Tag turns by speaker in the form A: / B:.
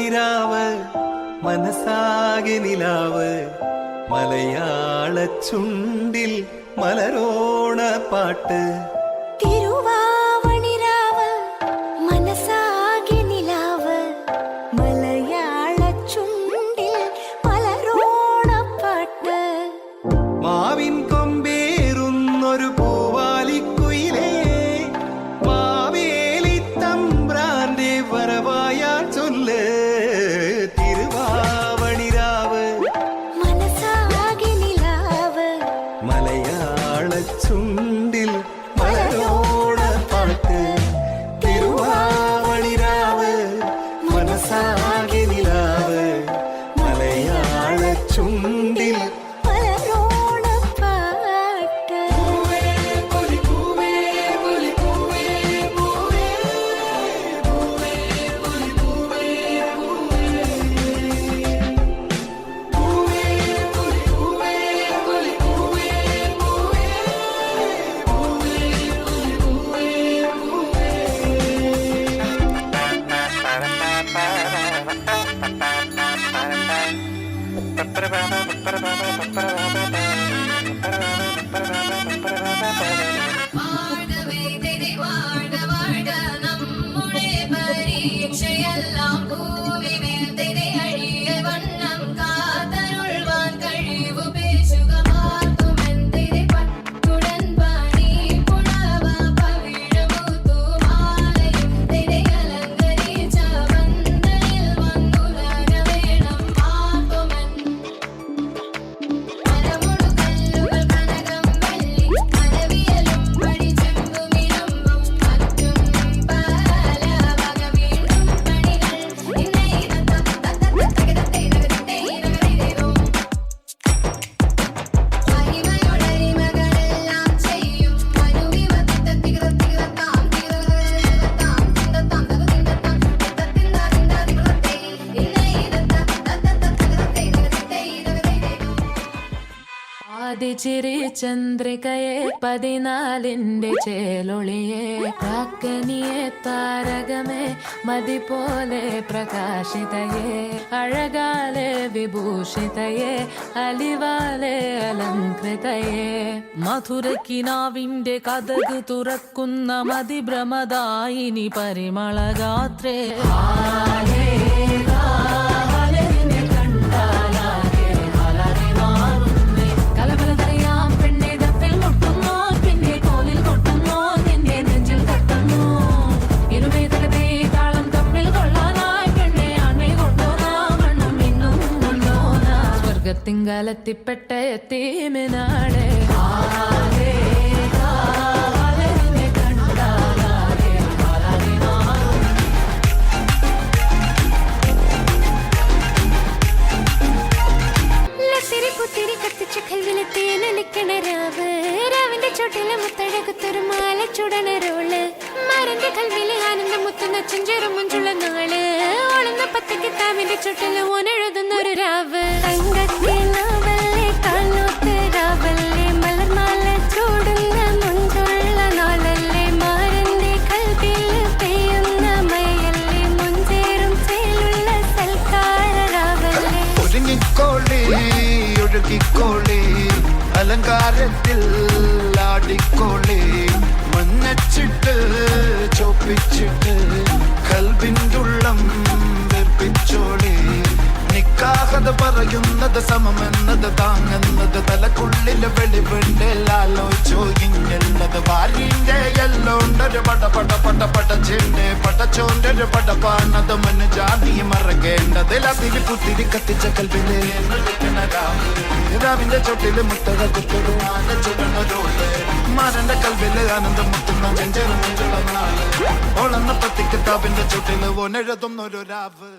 A: തിരുവാവണിരാവ് മനസ്സാകെ നിലാവ് മലയാള ചുണ്ടിൽ മലരോണ പാട്ട്
B: തിരുവാവണിരാവ് മനസ്സാകെ നിലാവ് മലയാള ചുണ്ടിൽ മലരോണ പാട്ട്
A: മാവിൻ കൊമ്പേറുന്നൊരു പൂവാലിക്കുയിലേ മാവേലി തമ്പ്രാന്റെ വരവായാൽ ചൊല്ല് തിരുവാവണിരാവ്
B: മനസ്സാകെ നിലാവ്
A: മലയാള ചുണ്ടിൽ മലരോണ പാട്ട് തിരുവാവണിരാവ് മനസ്സാകെ നിലാവ് മലയാള ചുണ്ടിൽ
B: മലരോണ പാട്ട്
C: പരീക്ഷയെല്ലാം ഭൂമിമേൽ തിരയഴിയ വണ്ണം കാതരുൾവാൻ കഴിവു പേശുക മാർത്തുമെന്തിരെ പട്ടുടൻ പണി പുണവ പവിഴമുത്തു മാലയും തിരയലങ്കരിച്ച വന്ദനിൽ വന്നുലക വേണം മാർത്തുമൻ മരമുടു കല്ലുകൾ കനകം വെള്ളി മരവിയലും പടിച്ചെമ്പുമിരമ്പും മറ്റും ചിരി ചന്ദ്രികയെ 14ന്റെ ചേലൊളിയെ കാക്കനിയെ താരകമേ മതി പോലെ പ്രകാശിതയെ അഴകാലെ വിഭൂഷിതയെ അലിവാലെ അലങ്കൃതയെ മധുരക്കിനാവിന്റെ കഥക് തുറക്കുന്ന മതിഭ്രമദായിനി പരിമളഗാത്രേ തിങ്കാലെത്തിപ്പെട്ട എത്തീമിനാളെ
B: പുത്തിരി കത്തിച്ച കൽവിലെ തേനൊലിക്കണ രാവ് രാവിന്റെ ചോട്ടിലെ മുത്തഴകുത്തൊരു മാല ചുടണരോള് മാരന്റെ കൽവിലെ ആനന്ദം മുത്തുന്ന ചെഞ്ചേറും മുഞ്ചുള്ള നാള് ഓളുന്ന പത്ത് കിതാബിന്റെ ചുട്ടില് ഓനെഴുതുന്നൊരു രാവ് തങ്കത്തിനാവല്ലേ കാലോത്ത് രാവല്ലേ മലർമാല ചൂടുന്ന മുഞ്ചുള്ള നാളല്ലേ മാരന്റെ കൽവിൽ പെയ്യുന്ന മയല്ലേ മുഞ്ചേറും ചേലുള്ള സൽക്കാര രാവല്ലേ
D: ഒരുങ്ങിക്കോളി ഒഴുകിക്കോളി അലങ്കാരത്തിൽ ആടിക്കോളി മഞ്ഞച്ചിട്ട് ചോപ്പിച്ചിട്ട് കൽബിൻ്റെ ഉള്ളം വെപ്പിച്ചോളി നിക്കാഹത് പറയുന്നത് സമമെന്നത് താങ്ങുന്നത് തലക്കുള്ളില് വെളിവിണ്ട് ആലോചിച്ചോ ഇങ്ങുള്ളത് വാരിന്റെ എല്ലോണ്ടൊരു പടച്ചിണ്ട് പടച്ചോന്റെ ഒരു പടപ്പാണത് മണ്ണ് ജാതി മറക്കേണ്ടത് അതിരി പുത്തിരി കത്തിച്ച കൽവിലെ രാവിന്റെ ചോട്ടില് മുത്തക കുത്തൊരു ആന ചുടണൊരോള് മാരന്റെ കൽവില് ആനന്ദം മുത്തുന്ന ചെഞ്ചെറു മുഞ്ചുള്ള നാള് ഓളന്ന പത്തിക്കിതാബിന്റെ ചോട്ടില് ഓനെഴുതുന്നൊരു രാവ്